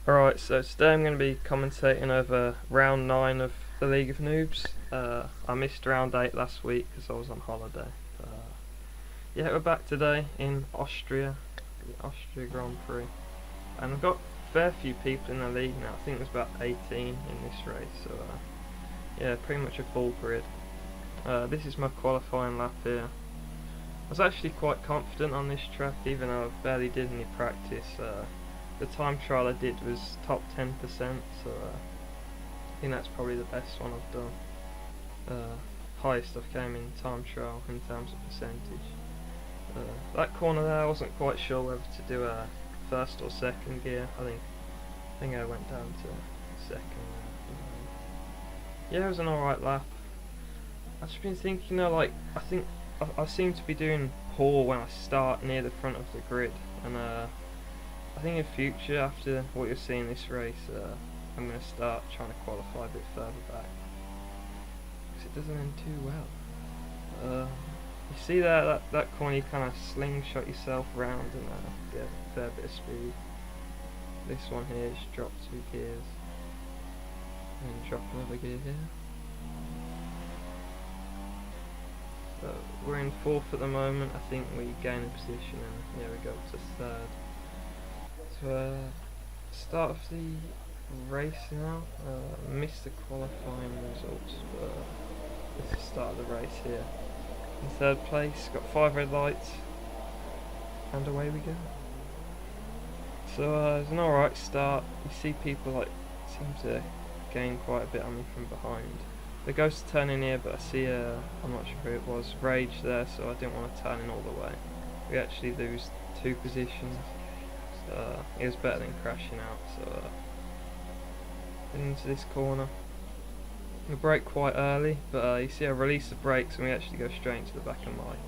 Alright, so today I'm going to be commentating over round 9 of the League of Noobs. I missed round 8 last week because I was on holiday. Yeah, we're back today in Austria, the Austria Grand Prix. And I've got a fair few people in the league now. I think there's about 18 in this race, so yeah, pretty much a full grid. This is my qualifying lap here. I was actually quite confident on this track, even though I barely did any practice. The time trial I did was top 10%, so I think that's probably the best one I've done. Highest I've came in time trial in terms of percentage. That corner there, I wasn't quite sure whether to do a first or second gear. I think I went down to second. Yeah, it was an alright lap. I've just been thinking, like, I think I seem to be doing poor when I start near the front of the grid, and I think in future, after what you're seeing this race, I'm going to start trying to qualify a bit further back, because it doesn't end too well. You see that corner, you kind of slingshot yourself round and get a fair bit of speed. This one here, just drop 2 gears, and drop another gear here. So we're in 4th at the moment. I think we gain a position, and yeah, we go up to 3rd. So, start of the race now. Missed the qualifying results, but this is the start of the race here. In 3rd place, got 5 red lights, and away we go. So it's an alright start. You see people seem to gain quite a bit on me from behind. The ghost turn in here, but I see I'm not sure who it was, Rage there, so I didn't want to turn in all the way. We actually lose 2 positions. It was better than crashing out, so into this corner. We brake quite early, but you see I release the brakes and we actually go straight into the back of Mike.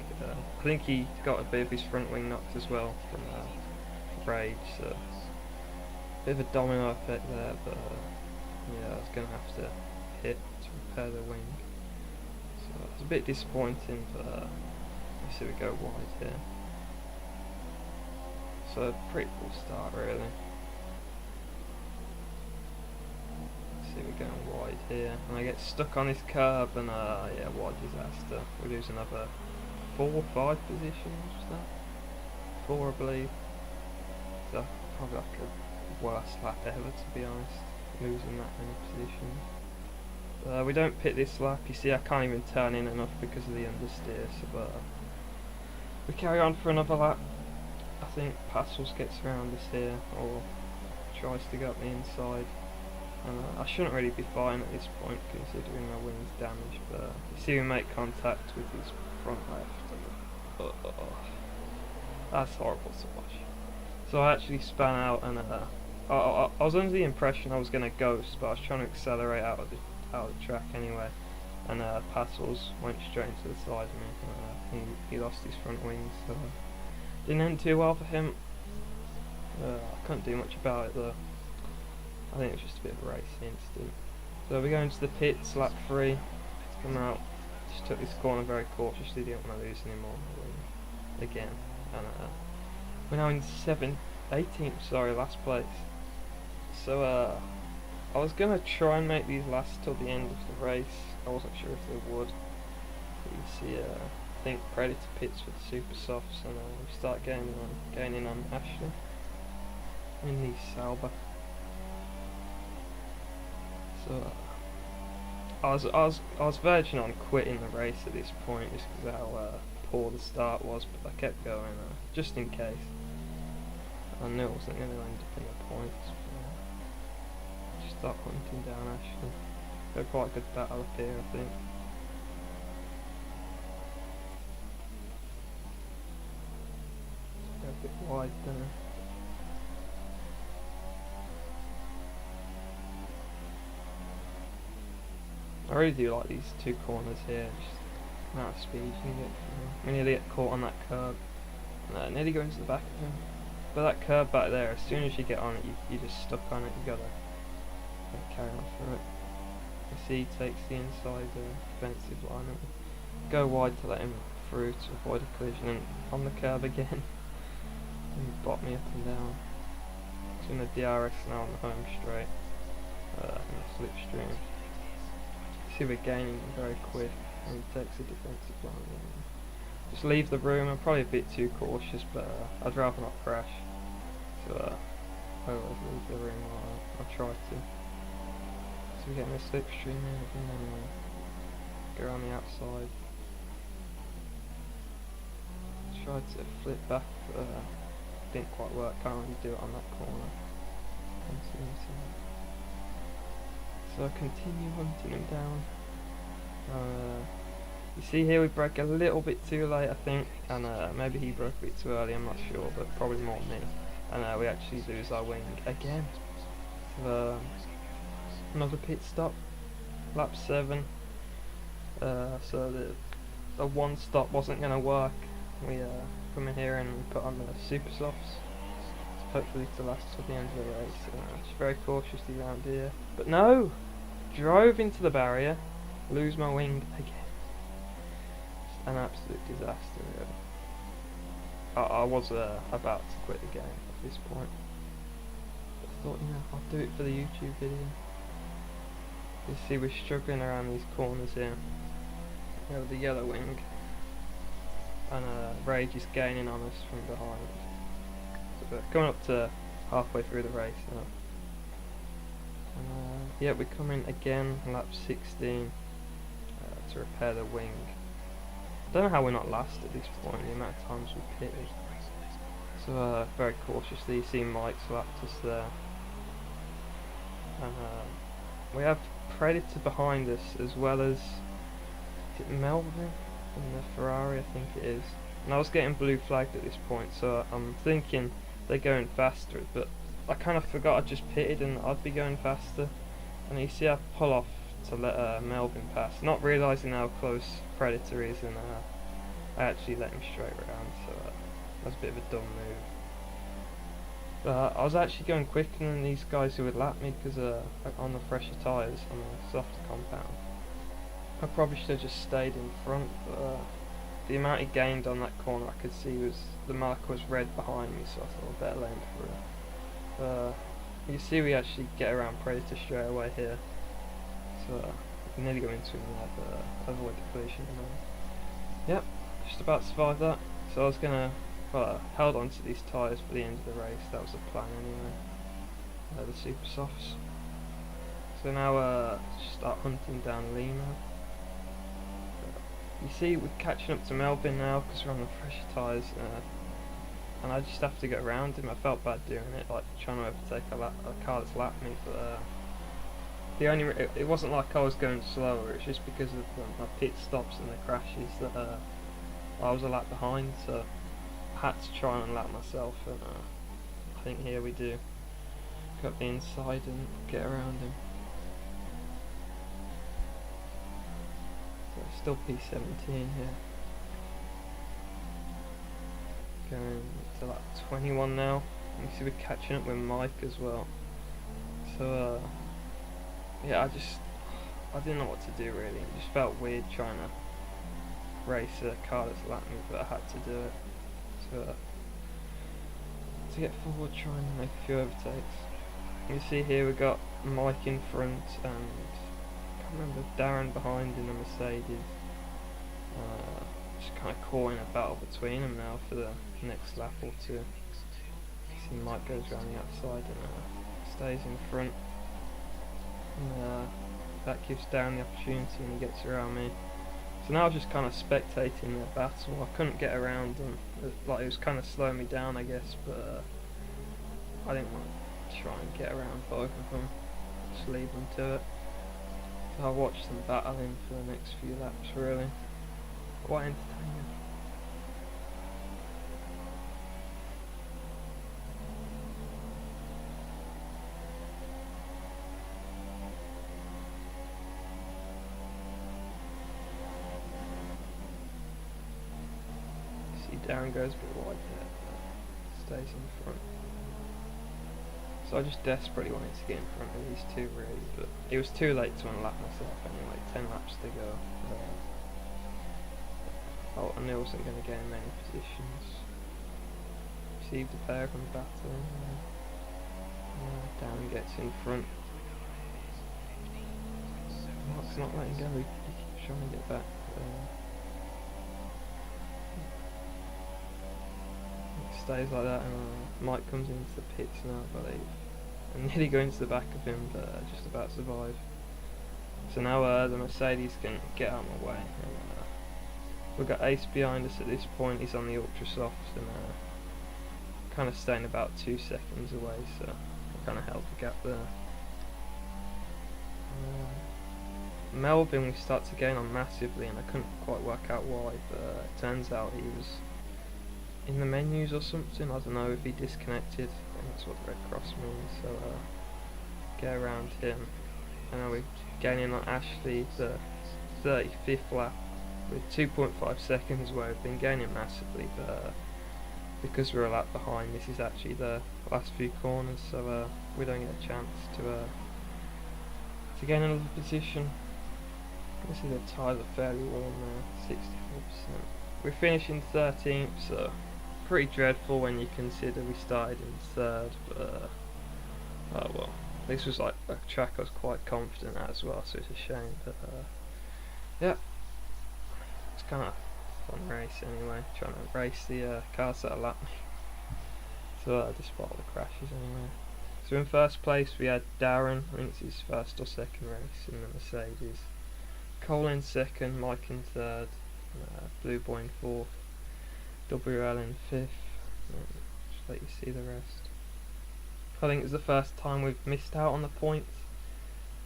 I think he got a bit of his front wing knocked as well from Rage, so bit of a domino effect there, but yeah, I was going to have to hit to repair the wing. So it's a bit disappointing, but you see we go wide here. So pretty cool start really. See we're going wide here, and I get stuck on this curb, and yeah, what a disaster. We lose another 4 or 5 positions, was that? 4 I believe. So probably like a worst lap ever, to be honest, losing that many positions. We don't pit this lap. You see I can't even turn in enough because of the understeer, so we carry on for another lap. I think Passels gets around us here, or tries to get the inside, and I shouldn't really be fine at this point considering my wing's damaged, but you see we make contact with his front left, and that's horrible to watch. So I actually span out, and I was under the impression I was going to ghost, but I was trying to accelerate out of the track anyway, and Passels went straight into the side of me. He lost his front wing, so didn't end too well for him. I couldn't do much about it though. I think it was just a bit of a racing incident. So we go into the pits, lap 3, come out, just took this corner very cautiously, didn't want to lose anymore again. And we're now in 18th, last place. So I was going to try and make these last till the end of the race. I wasn't sure if they would. But you see I think Predator pits with the super softs, and we start gaining on Ashley in the Sauber. So I was verging on quitting the race at this point just because of how poor the start was, but I kept going just in case. I knew I wasn't going to end up in the points. But just start hunting down Ashley. Got quite a good battle up here, I think. A bit wide there. I really do like these 2 corners here, just the amount of speed you can get from them. We nearly get caught on that curb, and nearly go into the back of him. But that curb back there, as soon as you get on it, you're just stuck on it, you gotta carry on through it. You see he takes the inside defensive line and go wide to let him through to avoid a collision, and on the curb again. And he bought me up and down. in the DRS now on the home straight, in the slipstream. See we're gaining very quick, and he takes a defensive line. Just leave the room. I'm probably a bit too cautious, but I'd rather not crash. So I always leave the room. I'll try to. So we're getting a slipstream in, and then go around the outside. Tried to flip back, but didn't quite work. Can't really do it on that corner. So I continue hunting him down. You see here we broke a little bit too late, I think, and maybe he broke a bit too early, I'm not sure, but probably more me. And we actually lose our wing again. So, another pit stop, lap 7. So the one stop wasn't going to work. We come in here and we put on the super softs, hopefully to last till the end of the race. Just very cautiously around here, but no! Drove into the barrier, lose my wing again. Just an absolute disaster, really. I was about to quit the game at this point, but I thought, I'll do it for the YouTube video. You see we're struggling around these corners here. We have the yellow wing, and Rage is gaining on us from behind. So we're coming up to halfway through the race now. Yeah, we're coming again, lap 16, to repair the wing. I don't know how we're not last at this point, the amount of times we pitted. So very cautiously, you see Mike's lapped us there. And we have Predator behind us, as well as, is it Melvin in the Ferrari, I think it is. And I was getting blue flagged at this point, so I'm thinking they're going faster, but I kind of forgot I just pitted and I'd be going faster. And you see I pull off to let Melvin pass, not realising how close Predator is, and I actually let him straight around, so that's a bit of a dumb move. But I was actually going quicker than these guys who would lap me, because on the fresher tyres, on the softer compound. I probably should have just stayed in front, but the amount he gained on that corner I could see was, the marker was red behind me, so I thought I'd better lane through. You see we actually get around Predator straight away here, so we nearly go into him there, but avoid the collision. Yep, just about survived that. So I was gonna, held on to these tyres for the end of the race, that was the plan anyway. The super softs. So now start hunting down Lima. You see we're catching up to Melvin now because we're on the fresher tyres, and I just have to get around him. I felt bad doing it, like trying to overtake a car that's lapped me, but it wasn't like I was going slower, it's just because of my pit stops and the crashes that I was a lap behind, so I had to try and lap myself, and I think here we do. Got the inside and get around him. So still P17 here. Going to lap 21 now. You see we're catching up with Mike as well. So yeah, I didn't know what to do really. It just felt weird trying to race a car that's lapped me, but I had to do it. So to get forward, try and make a few overtakes. You see here we got Mike in front and I can't remember, Darren behind in the Mercedes. Just kind of calling a battle between them now for the next lap or two. You see Mike goes around the outside and stays in front. And that gives Darren the opportunity and he gets around me. So now I was just kind of spectating their battle. I couldn't get around them. Like, it was kind of slowing me down, I guess, but I didn't want to try and get around both of them. Just leave them to it. So I watched them battling for the next few laps, really. Quite entertaining. Darren goes a bit wide there, but stays in front. So I just desperately wanted to get in front of these two really, but it was too late to unlap myself anyway, 10 laps to go. I wasn't going to gain many positions. Received a pair from battling. Darren gets in front. Mark's not letting go, he keeps trying to get back. It stays like that, and Mike comes into the pits now, I believe. And nearly going to the back of him, but just about survive. So now the Mercedes can get out of my way. And, we've got Ace behind us at this point. He's on the ultra soft and kind of staying about 2 seconds away, so I kind of held the gap there. Melvin we start to gain on massively, and I couldn't quite work out why, but it turns out he was in the menus or something. I don't know if he disconnected, and that's what the red cross means, so get around him. And now we're gaining on Ashley, the 35th lap with 2.5 seconds, where we've been gaining massively, but because we're a lap behind, this is actually the last few corners, so we don't get a chance to gain another position. This is the tyres are fairly warm now, 64%. We're finishing 13th, so pretty dreadful when you consider we started in 3rd, but oh well. This was like a track I was quite confident at as well, so it's a shame, but yeah, it's kind of a fun race anyway, trying to race the cars that lap me, so despite all the crashes anyway. So in first place we had Darren, I think it's his first or second race in the Mercedes, Cole in second, Mike in third, Blue Boy in fourth, WL in fifth, and just let you see the rest. I think it's the first time we've missed out on the points,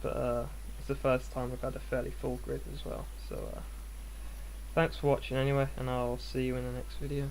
but it's the first time we've had a fairly full grid as well. So thanks for watching anyway, and I'll see you in the next video.